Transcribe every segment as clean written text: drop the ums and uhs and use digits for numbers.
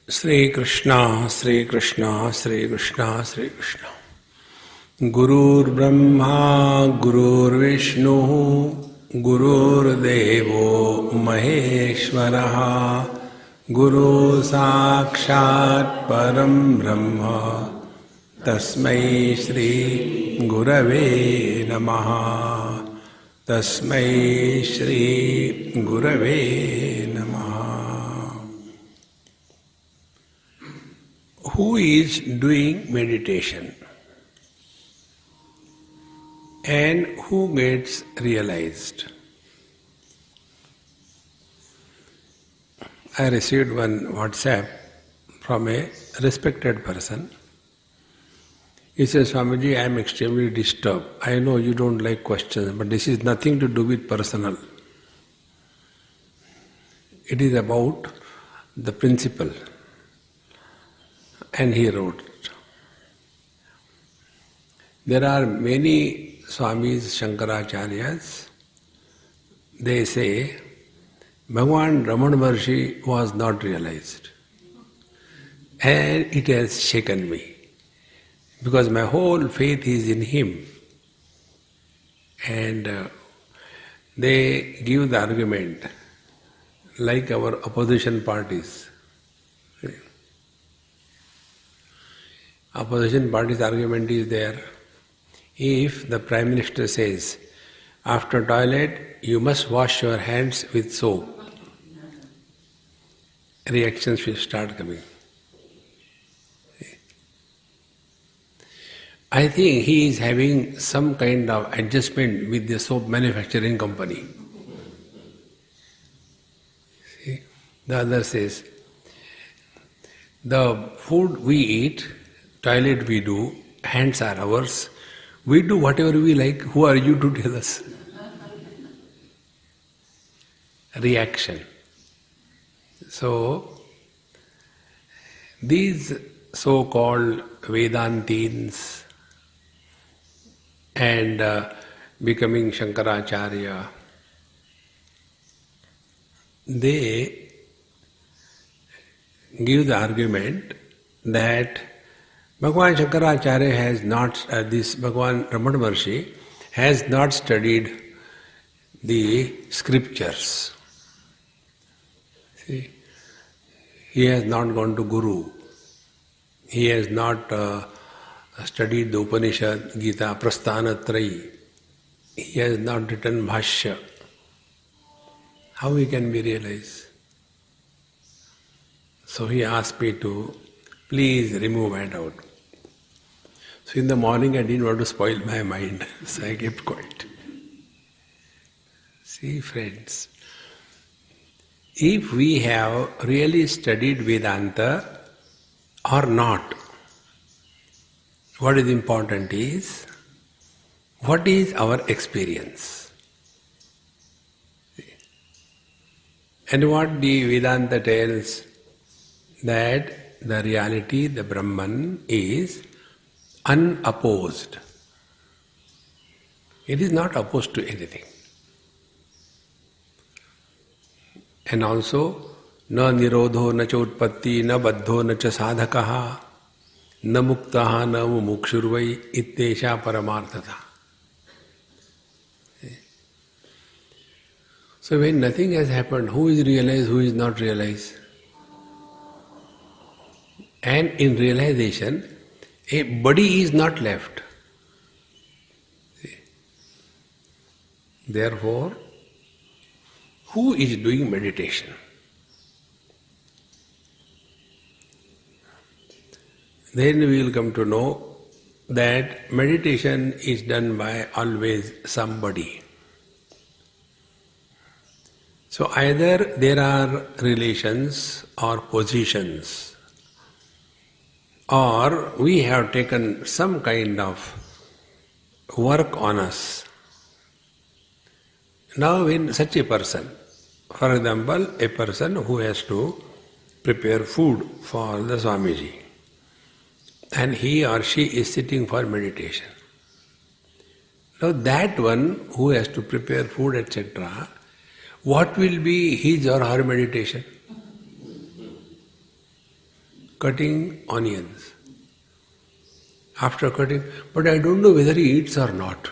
Sri Krishna, Sri Krishna, Sri Krishna, Sri Krishna. Gurur Brahma, Gurur Vishnu, Gurur Devo Maheshwaraha, Guru Sakshat Param Brahma, Tasmai Shri Gurave Namaha, Tasmai Shri Gurave Namaha. Who is doing meditation and who gets realized? I received one WhatsApp from a respected person. He says, Swamiji, I am extremely disturbed. I know you don't like questions, but this is nothing to do with personal. It is about the principle. And he wrote, there are many Swamis, Shankaracharyas, they say, Bhagavan Ramana Maharshi was not realized. And it has shaken me, because my whole faith is in him. And they give the argument like our opposition parties. Opposition party's argument is there. If the Prime Minister says, after toilet, you must wash your hands with soap, reactions will start coming. I think he is having some kind of adjustment with the soap manufacturing company. See? The other says, the food we eat, toilet we do, hands are ours, we do whatever we like, who are you to tell us? Reaction. So, these so-called Vedantins and becoming Shankaracharya, they give the argument that Bhagavan Shankaracharya has not, Bhagavan Ramana Maharshi has not studied the scriptures. See, he has not gone to Guru. He has not studied the Upanishad, Gita, Prasthanatrayi. He has not written Bhashya. How he can be realized? So he asked me to please remove and out. So in the morning I didn't want to spoil my mind, so I kept quiet. See friends, if we have really studied Vedanta or not, what is important is, what is our experience? And what the Vedanta tells, that the reality, the Brahman, is unopposed. It is not opposed to anything. And also, na nirodho na cha utpatti, na baddho na cha sadhakaha, na muktaha na mumukshurvai ittesha paramarthata. So when nothing has happened, who is realized, who is not realized? And in realization, a body is not left. See? Therefore, who is doing meditation? Then we will come to know that meditation is done by always somebody. So either there are relations or positions, or we have taken some kind of work on us. Now when such a person, for example, a person who has to prepare food for the Swamiji, and he or she is sitting for meditation. Now that one who has to prepare food, etc., what will be his or her meditation? cutting onions. After cutting, but I don't know whether he eats or not.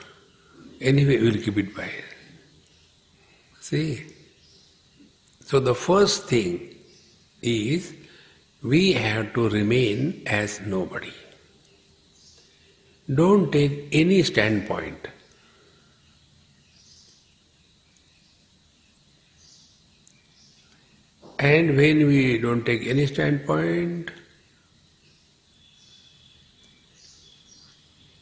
Anyway, we'll keep it by. See? So the first thing is we have to remain as nobody. Don't take any standpoint. And when we don't take any standpoint,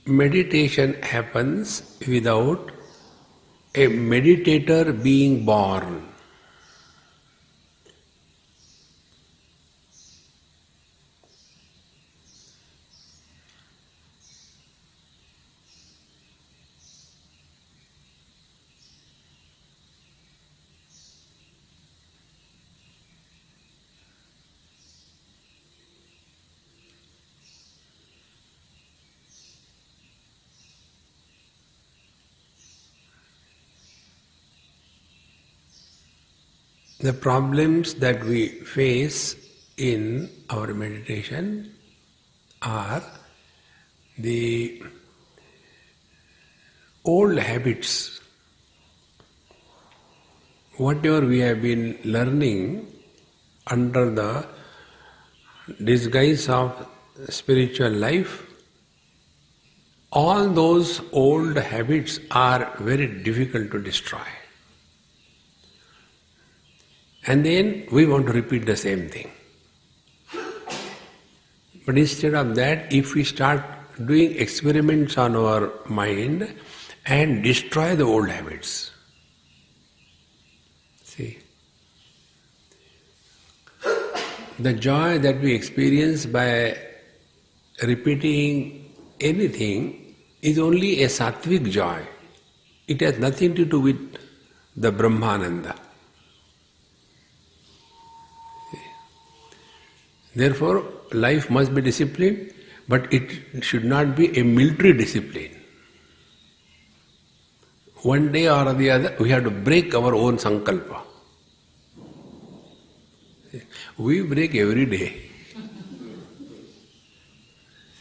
meditation happens without a meditator being born. The problems that we face in our meditation are the old habits. Whatever we have been learning under the disguise of spiritual life, all those old habits are very difficult to destroy. And then we want to repeat the same thing. But instead of that, if we start doing experiments on our mind and destroy the old habits, see, the joy that we experience by repeating anything is only a sattvic joy. It has nothing to do with the Brahmananda. Therefore, life must be disciplined, but it should not be a military discipline. One day or the other, we have to break our own sankalpa. We break every day.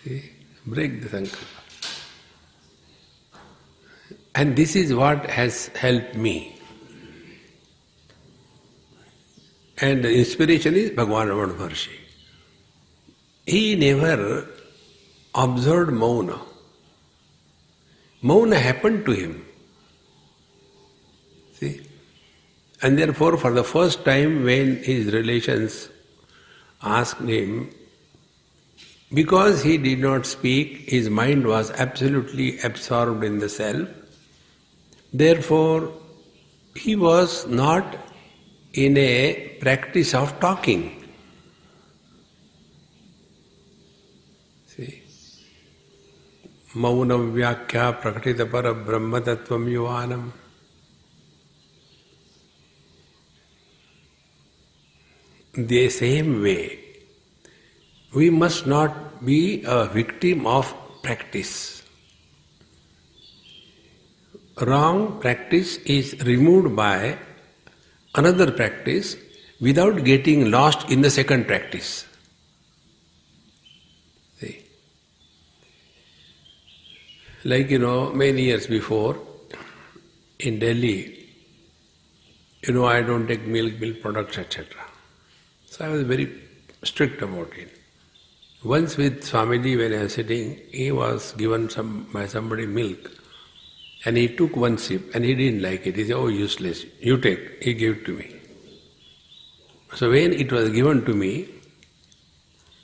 See, break the sankalpa. And this is what has helped me. And the inspiration is Bhagavan Ramana Maharshi. He never observed Mauna. Mauna happened to him. See? And therefore, for the first time when his relations asked him, because he did not speak, his mind was absolutely absorbed in the self. Therefore, he was not in a practice of talking. See? Maunam vyakhya prakatita para brahma tattvam yuvanam. The same way, we must not be a victim of practice. Wrong practice is removed by another practice without getting lost in the second practice. See? Like many years before, in Delhi, I don't take milk products, etc. So I was very strict about it. Once with Swamiji, when I was sitting, he was given by somebody milk, and he took one sip and he didn't like it. He said, "Oh, useless, you take." He gave it to me. So when it was given to me,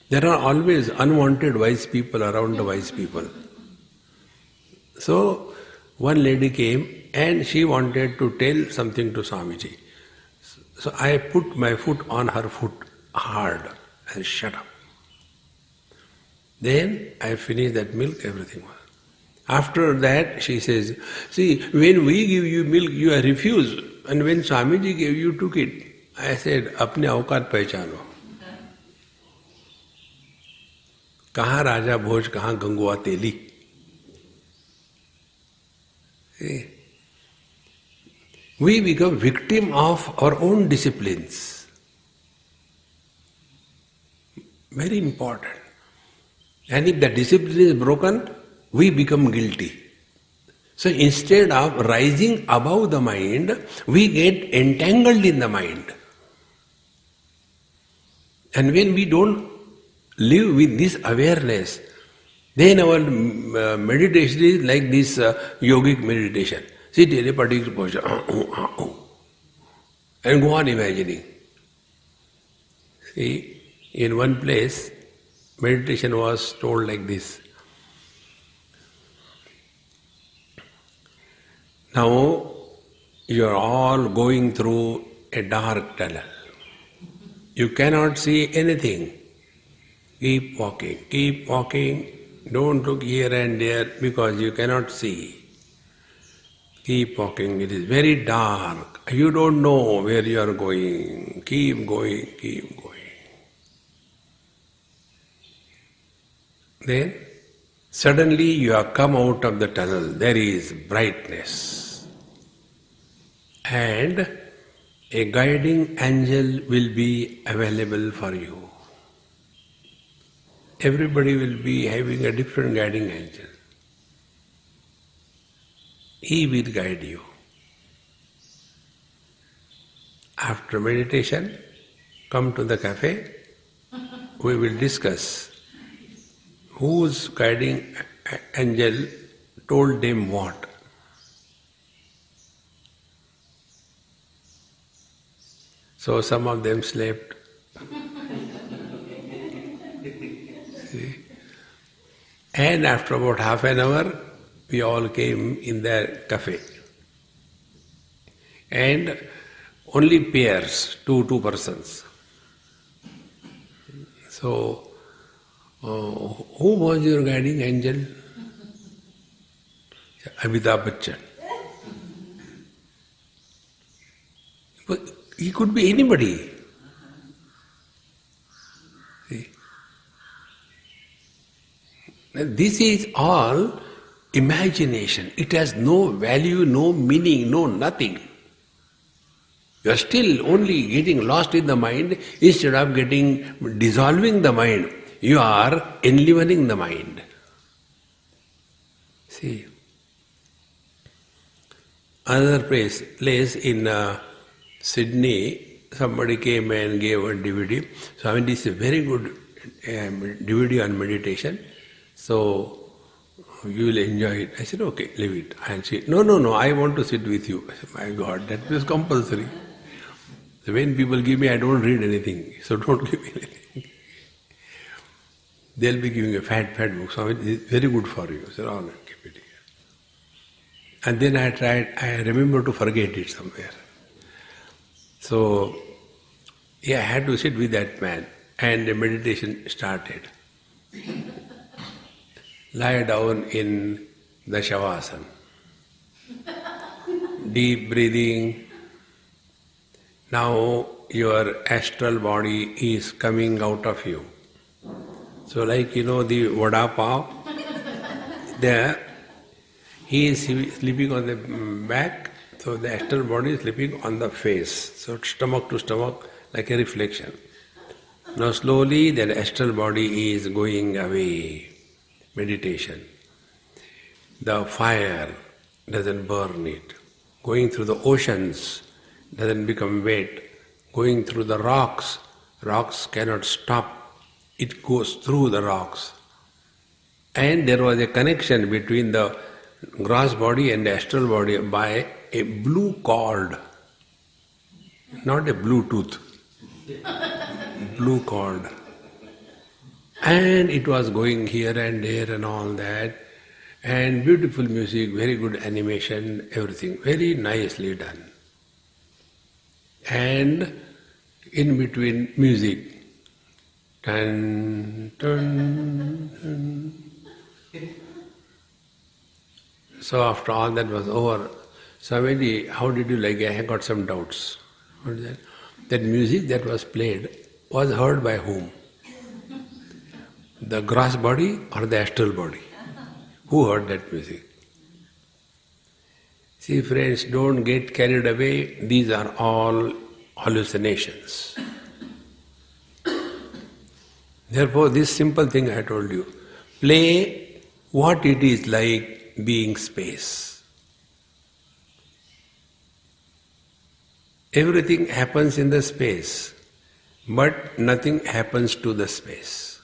there are always unwanted wise people around the wise people. So one lady came and she wanted to tell something to Swamiji. So I put my foot on her foot hard and shut up. Then I finished that milk, everything was. After that she says, "See, when we give you milk, you are refused. And when Swamiji gave you, took it." I said, "Apne awqat pehchano. Kahan Raja Bhoj, kahan Gangua Teli." See? We become victim of our own disciplines. Very important. And if the discipline is broken, we become guilty. So instead of rising above the mind, we get entangled in the mind. And when we don't live with this awareness, then our meditation is like this yogic meditation. Sit in a particular posture and go on imagining. See, in one place, meditation was told like this. Now, you are all going through a dark tunnel. You cannot see anything. Keep walking. Don't look here and there because you cannot see. Keep walking. It is very dark. You don't know where you are going. Keep going. Then, suddenly you have come out of the tunnel. There is brightness. And a guiding angel will be available for you. Everybody will be having a different guiding angel. He will guide you. After meditation, come to the cafe. We will discuss whose guiding angel told them what. So some of them slept. See? And after about half an hour, we all came in the cafe. And only pairs, two persons. So, who was your guiding angel? Amitabh Bachchan. But he could be anybody. See? This is all imagination. It has no value, no meaning, no nothing. You are still only getting lost in the mind instead of dissolving the mind. You are enlivening the mind. See, another place in Sydney, somebody came and gave a DVD. Swami, this is a very good DVD on meditation. So you will enjoy it. I said, okay, leave it. And she, no, I want to sit with you. I said, my God, that was compulsory. So when people give me, I don't read anything. So don't give me anything. They'll be giving a fat book. So it's very good for you. I said, all right, keep it here. And then I remember to forget it somewhere. So I had to sit with that man and the meditation started. Lie down in the Shavasana. Deep breathing. Now your astral body is coming out of you. So like the vada pav, there he is sleeping on the back, so the astral body is sleeping on the face. So stomach to stomach like a reflection. Now slowly that astral body is going away. Meditation. The fire doesn't burn it. Going through the oceans doesn't become wet. Going through the rocks cannot stop. It goes through the rocks. And there was a connection between the gross body and the astral body by a blue cord. Not a Bluetooth. Blue cord. And it was going here and there and all that. And beautiful music, very good animation, everything. Very nicely done. And in between music. Dun, dun, dun. So after all that was over, Swamiji, how did you like it? I got some doubts. What is that? That music that was played was heard by whom? The gross body or the astral body? Who heard that music? See friends, don't get carried away. These are all hallucinations. Therefore, this simple thing I told you, play what it is like being space. Everything happens in the space, but nothing happens to the space.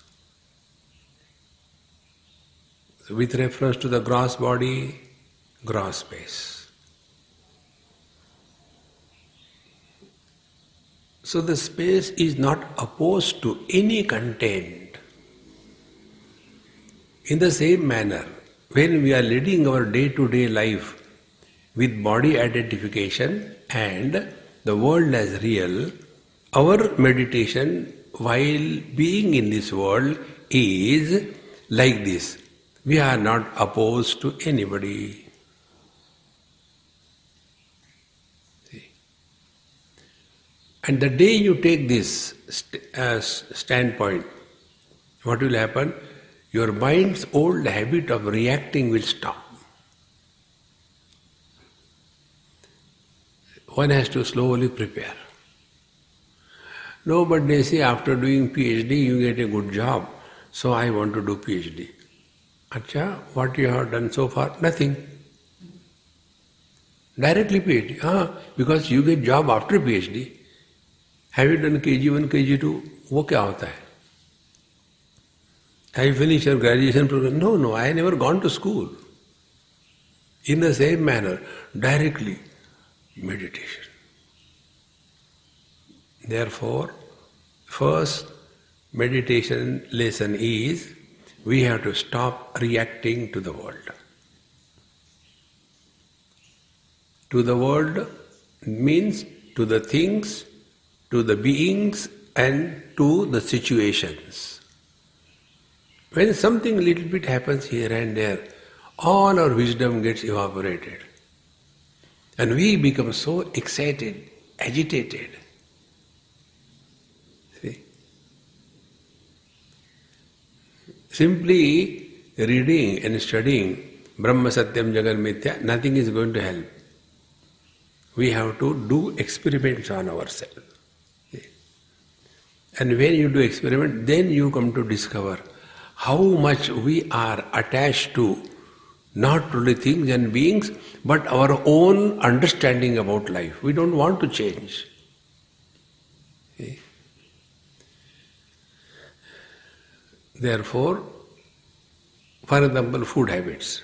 So with reference to the gross body, gross space. So the space is not opposed to any content. In the same manner, when we are leading our day-to-day life with body identification and the world as real, our meditation while being in this world is like this. We are not opposed to anybody. See? And the day you take this standpoint, what will happen? Your mind's old habit of reacting will stop. One has to slowly prepare. No, but they say after doing PhD you get a good job, so I want to do PhD. Acha, what you have done so far? Nothing. Directly PhD. Because you get job after PhD. Have you done KG1, KG2? वो क्या होता है? Have you finished your graduation program? No, I never gone to school. In the same manner, directly, meditation. Therefore, first meditation lesson is we have to stop reacting to the world. To the world means to the things, to the beings and to the situations. When something little bit happens here and there, all our wisdom gets evaporated. And we become so excited, agitated. See? Simply reading and studying Brahma Satyam Jagat Mithya, nothing is going to help. We have to do experiments on ourselves. See? And when you do experiment, then you come to discover how much we are attached to not only things and beings, but our own understanding about life. We don't want to change. See? Therefore, for example, food habits.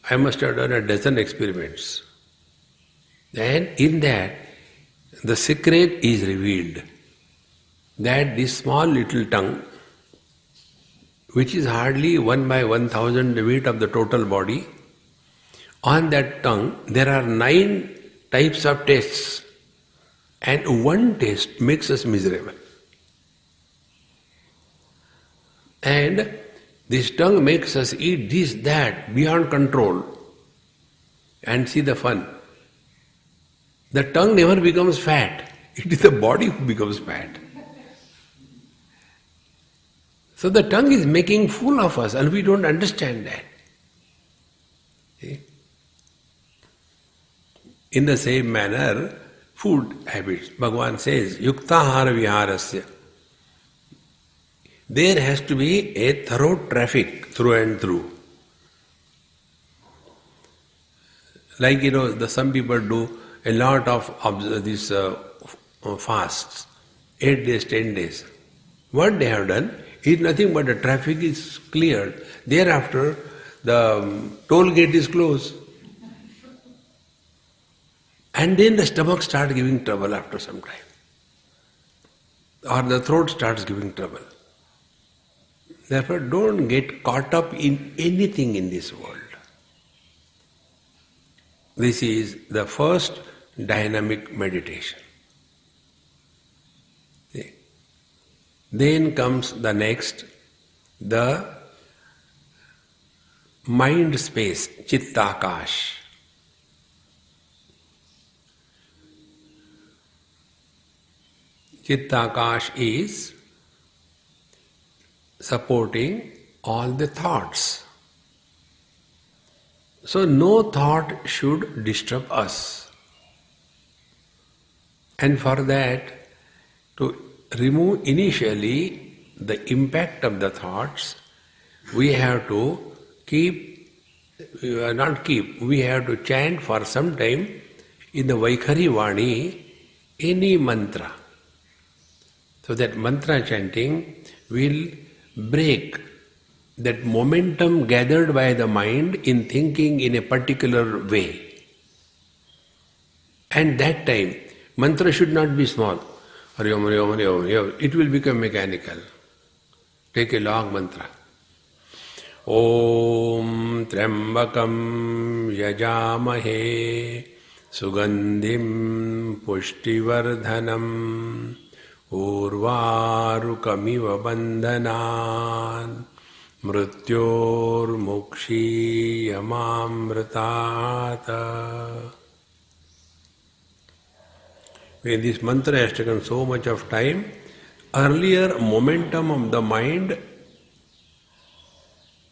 I must have done a dozen experiments. And in that, the secret is revealed that this small little tongue, which is hardly 1 by 1,000 the weight of the total body, on that tongue there are 9 types of tastes, and one taste makes us miserable. And this tongue makes us eat this, that, beyond control. And see the fun. The tongue never becomes fat. It is the body who becomes fat. So the tongue is making fool of us and we don't understand that. See? In the same manner, food habits. Bhagavan says, yuktahara viharasya. There has to be a thorough traffic through and through. Like some people do a lot of these fasts, 8 days, 10 days. What they have done is nothing but the traffic is cleared. Thereafter, the toll gate is closed. And then the stomach starts giving trouble after some time. Or the throat starts giving trouble. Therefore, don't get caught up in anything in this world. This is the first dynamic meditation. See? Then comes the next, the mind space, chittakash. Chittakash is supporting all the thoughts. So no thought should disturb us. And for that, to remove initially the impact of the thoughts, we have to we have to chant for some time in the Vaikhari Vani any mantra. So that mantra chanting will break that momentum gathered by the mind in thinking in a particular way. And that time, mantra should not be small. Hari Om, Hari Om, Hari Om, Hari Om. It will become mechanical. Take a long mantra. Om Trambakam Yajamahe Sugandhim Pushtivardhanam Urvarukamiva Bandhanan Mrityor Mukshi Yamamritata. When this mantra has taken so much of time, earlier momentum of the mind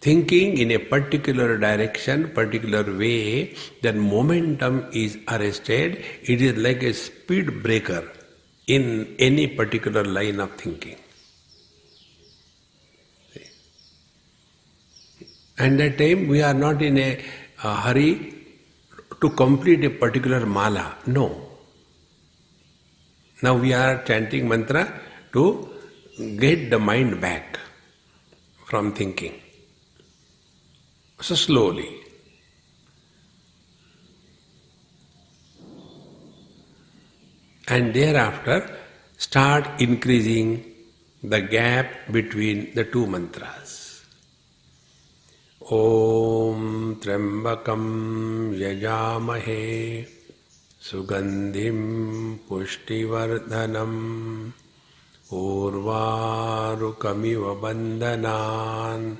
thinking in a particular direction, particular way, that momentum is arrested. It is like a speed breaker in any particular line of thinking. And that time we are not in a hurry to complete a particular mala. No. Now we are chanting mantra to get the mind back from thinking. So slowly. And thereafter start increasing the gap between the two mantras. Om Trambakam Yajamahe Sugandhim Pushtivardhanam Urvarukamiva Bandhanan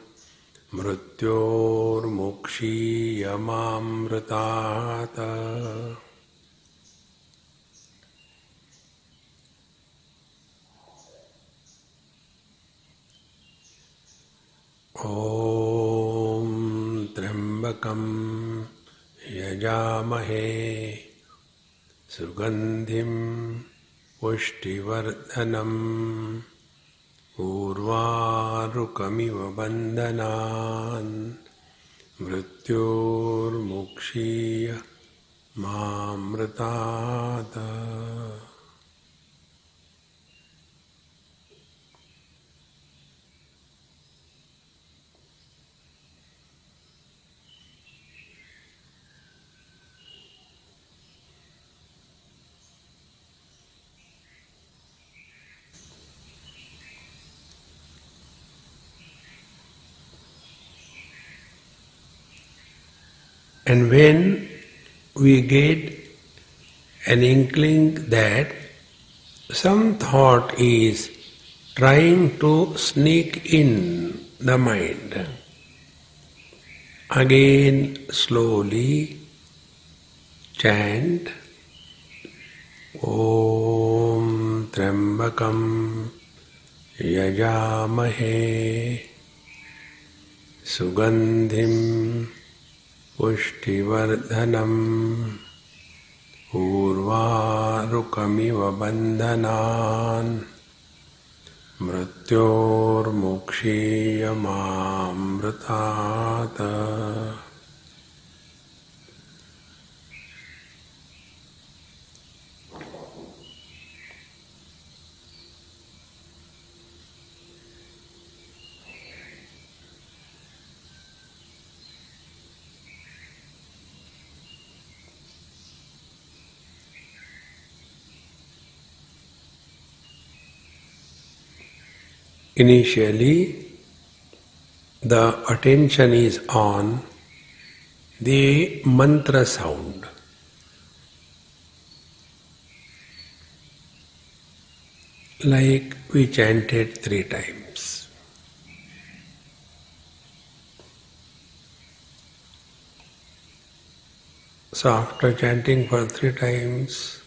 Mrityor Mukshi Yamamritata. Om Trambakam Yajamahe Sugandhim Pushtivardhanam Urvarukamiva Bandhanan Mrityor Mukshi Mamritata. And when we get an inkling that some thought is trying to sneak in the mind, again slowly chant Om Trambakam Yajamahe Sugandhim Pushtivardhanam Urvarukamiva Bandhanan Mrityor Mukshiyamamritata. Initially, the attention is on the mantra sound. Like we chanted 3 times. So after chanting for 3 times,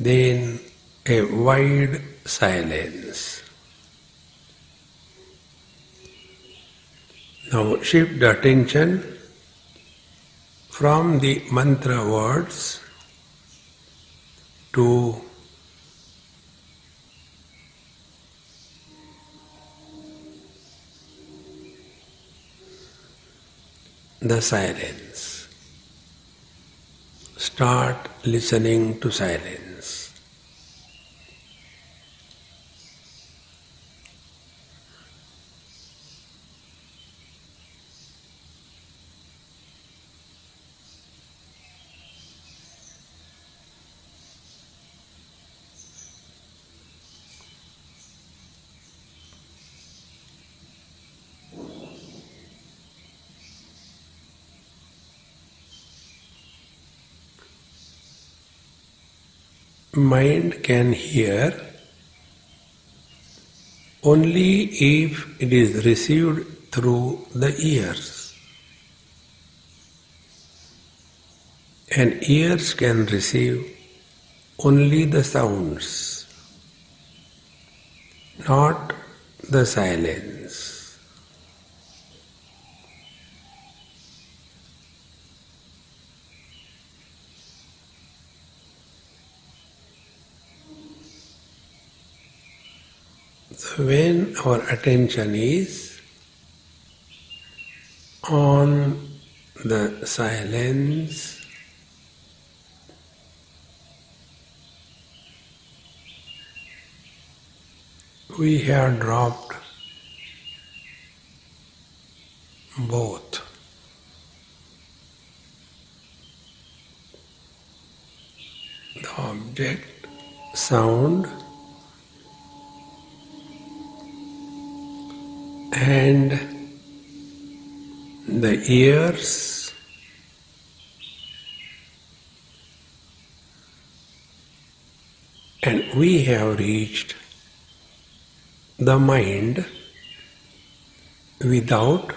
then a wide silence. Now shift the attention from the mantra words to the silence. Start listening to silence. Mind can hear only if it is received through the ears. And ears can receive only the sounds, not the silence. So when our attention is on the silence, we have dropped both. The object, sound, and the ears, and we have reached the mind without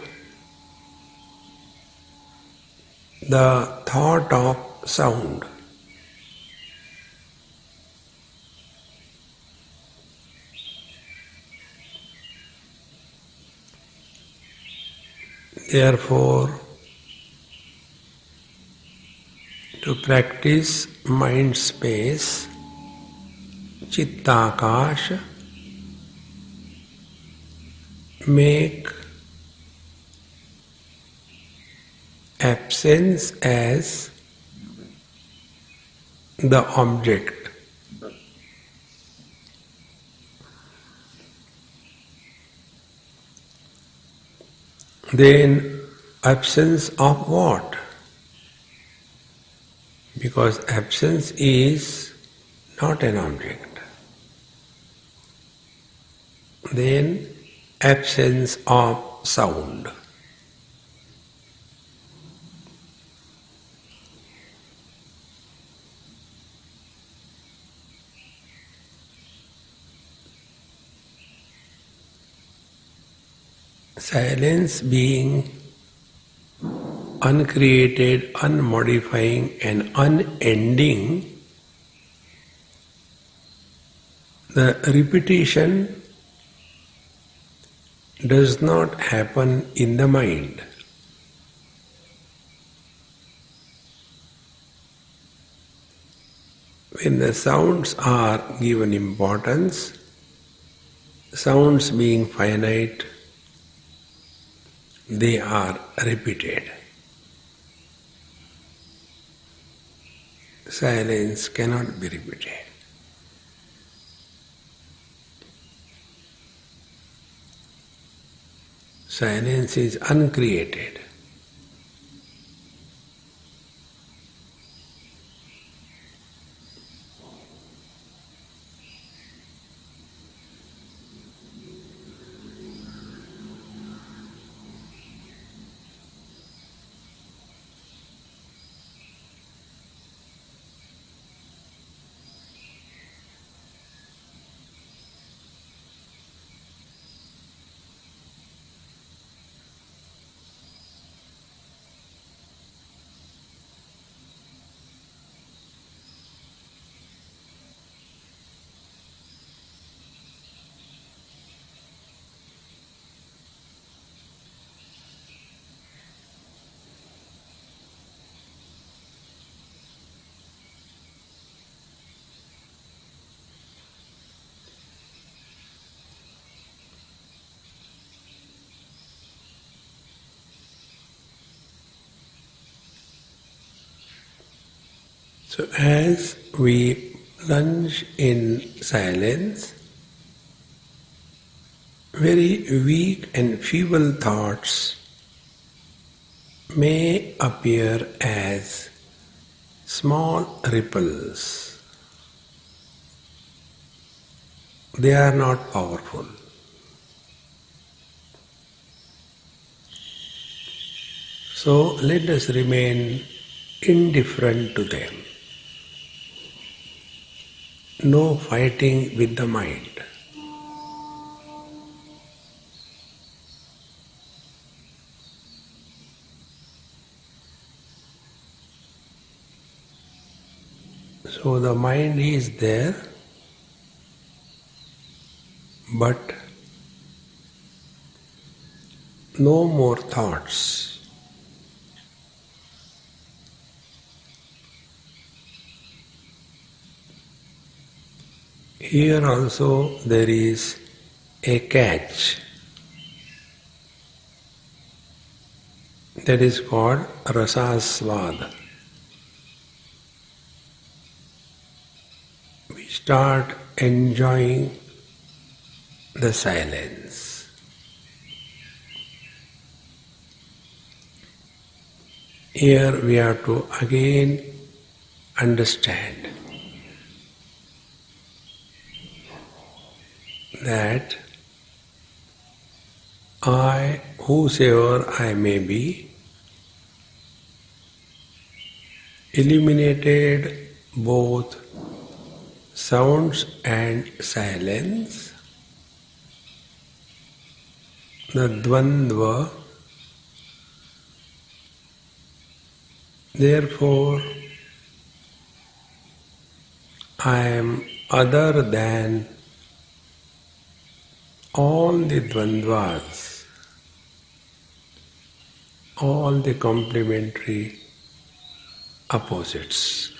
the thought of sound. Therefore, to practice mind space, Chittakash, make absence as the object. Then absence of what? Because absence is not an object. Then absence of sound. Silence being uncreated, unmodifying and unending, the repetition does not happen in the mind. When the sounds are given importance, sounds being finite, they are repeated. Silence cannot be repeated. Silence is uncreated. So as we plunge in silence, very weak and feeble thoughts may appear as small ripples. They are not powerful. So let us remain indifferent to them. No fighting with the mind. So the mind is there, but no more thoughts. Here also there is a catch. That is called rasaswad. We start enjoying the silence. Here we have to again understand that I, whosoever I may be, eliminated both sounds and silence, the dvandva. Therefore, I am other than all the dvandvas, all the complementary opposites.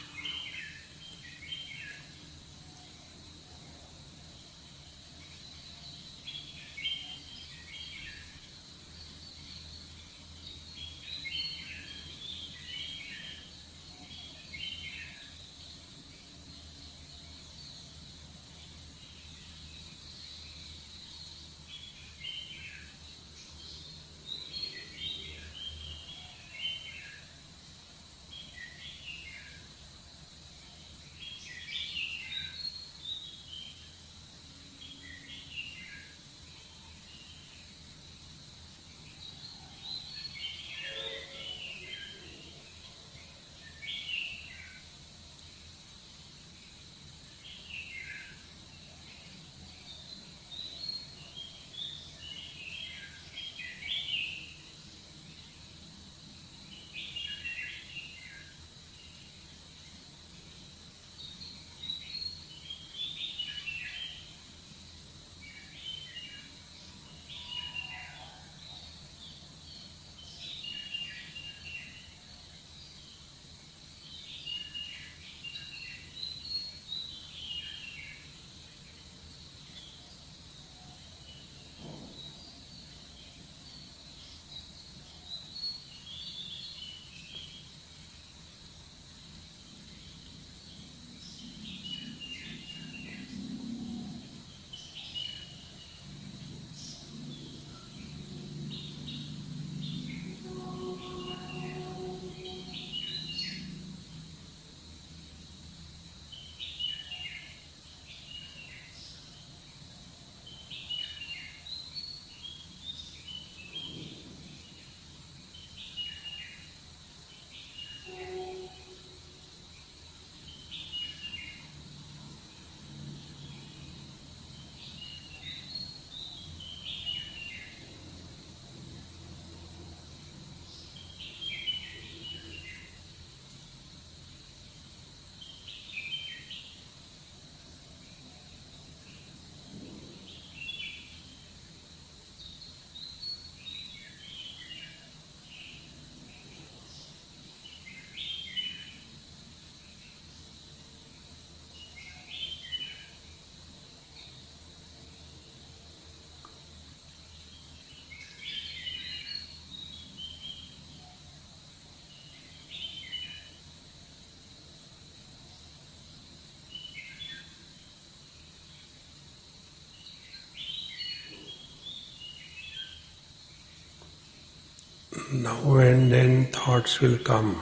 Now and then thoughts will come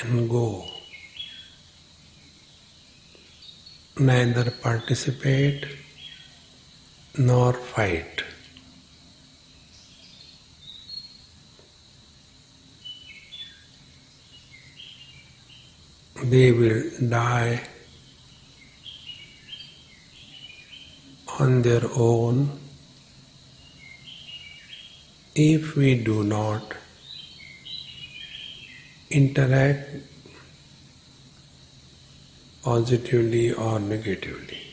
and go. Neither participate nor fight. They will die on their own if we do not interact positively or negatively.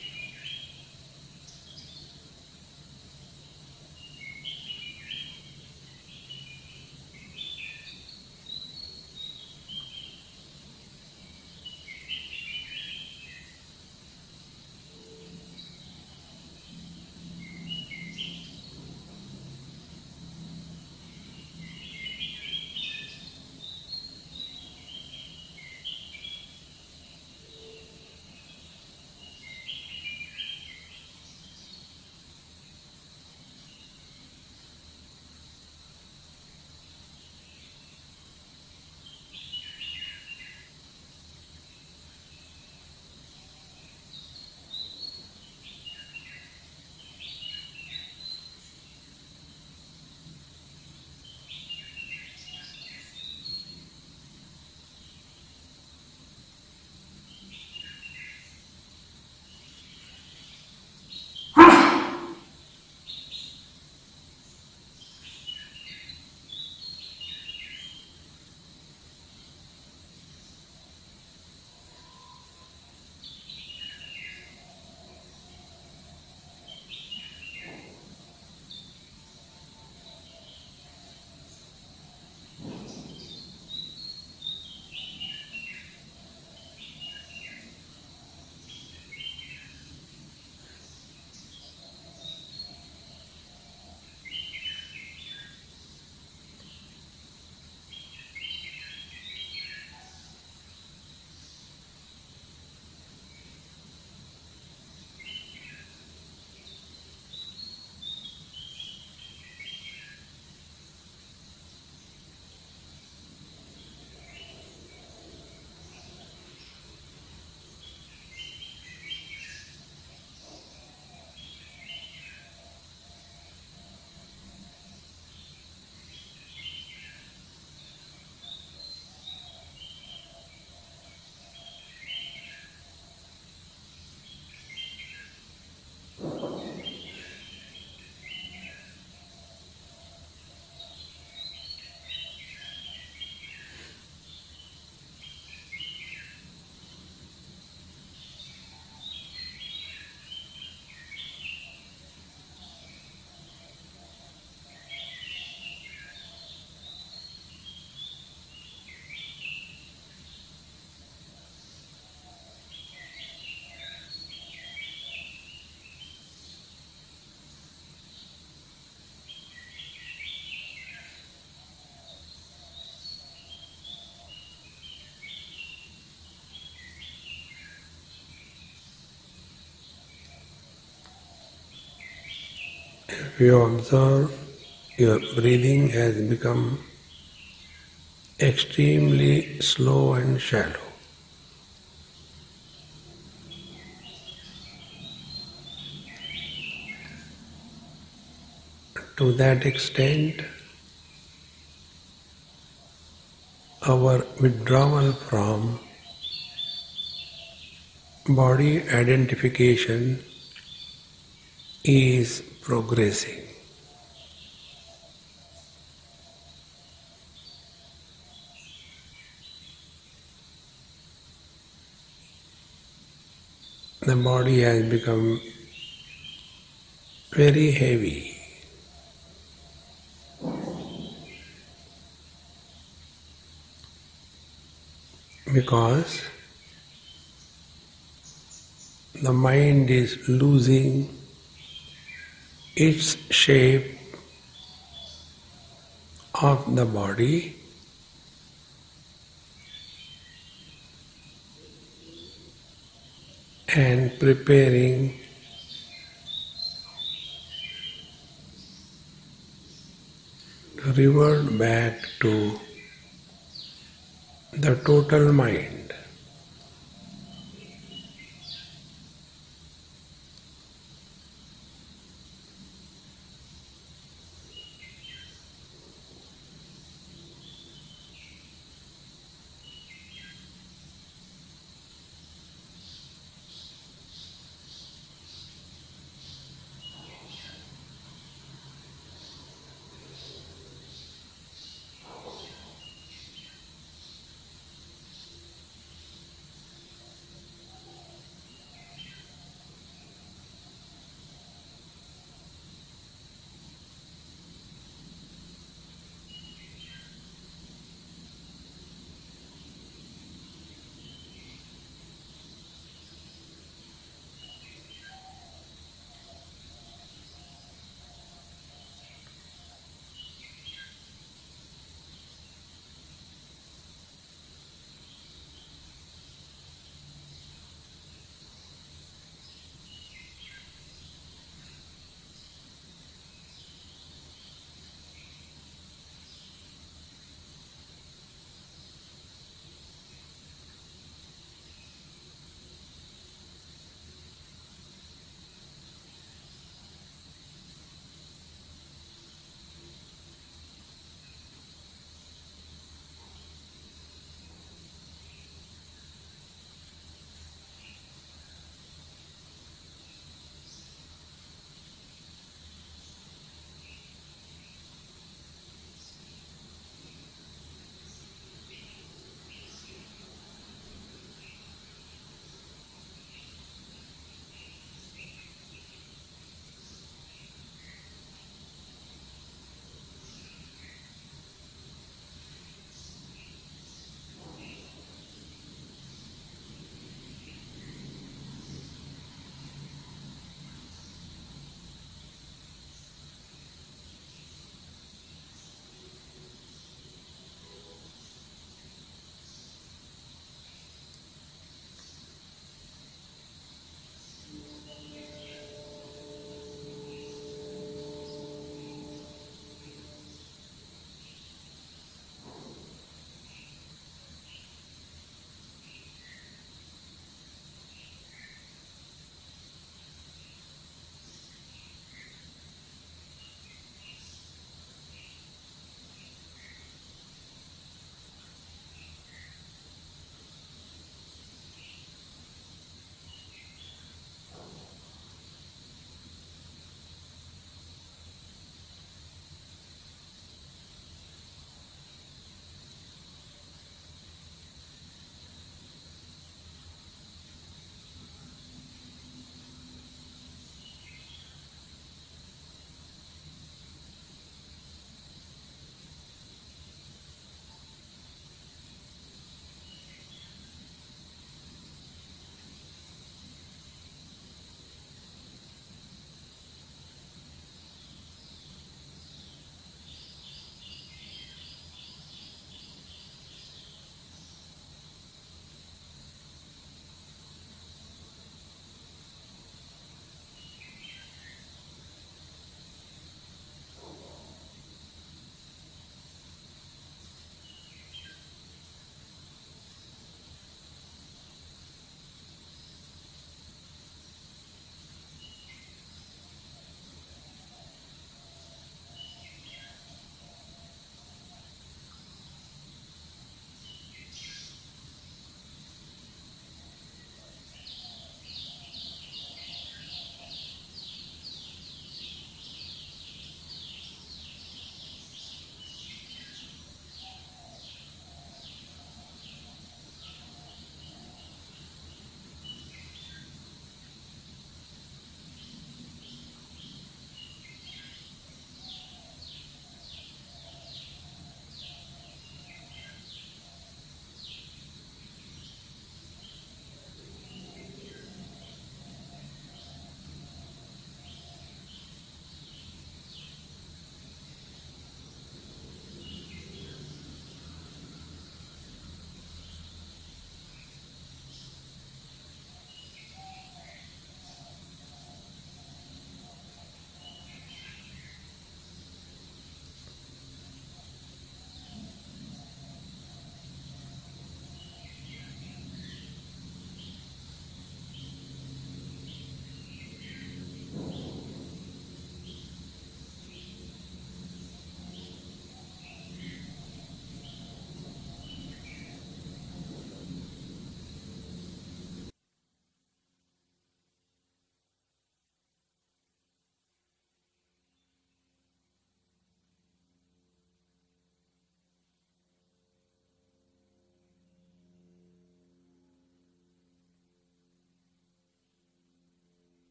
If you observe, your breathing has become extremely slow and shallow. To that extent, our withdrawal from body identification is progressing. The body has become very heavy because the mind is losing its shape of the body and preparing revert back to the total mind.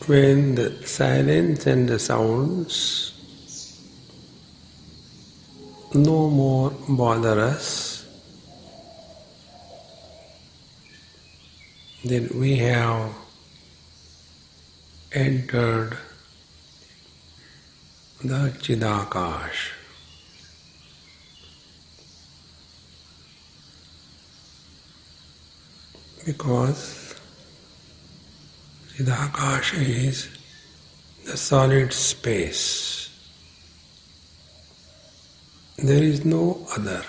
when the silence and the sounds no more bother us, then we have entered the Chidakash. Because Chidakash is the solid space. There is no other.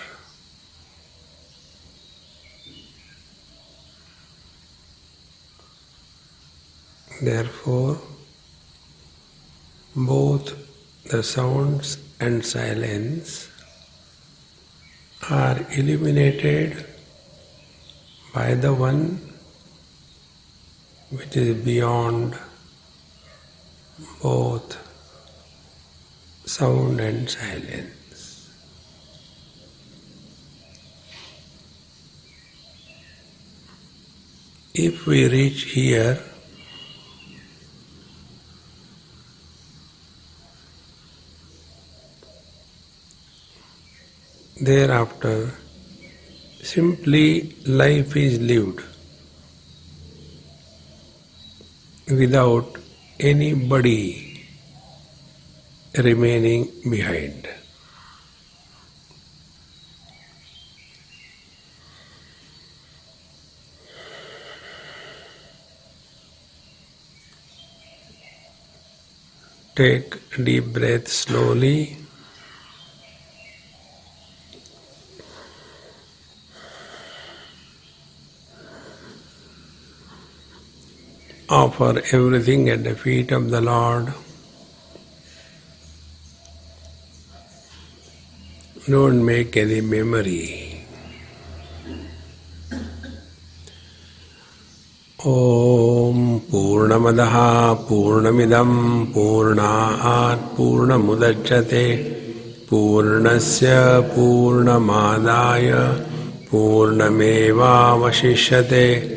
Therefore, both the sounds and silence are illuminated by the one which is beyond both sound and silence. If we reach here, thereafter simply life is lived without anybody remaining behind. Take deep breath slowly. Offer everything at the feet of the Lord. Don't make any memory. Om Purnamadaha Purnamidam Purnaat Purnamudachyate Purnasya Purnamadaya Purnameva Vashishyate.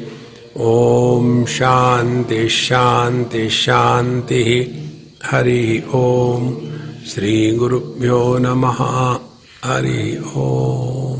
Om Shanti Shanti Shanti. Hari Om. Shri Gurubhyo Namaha. Hari Om.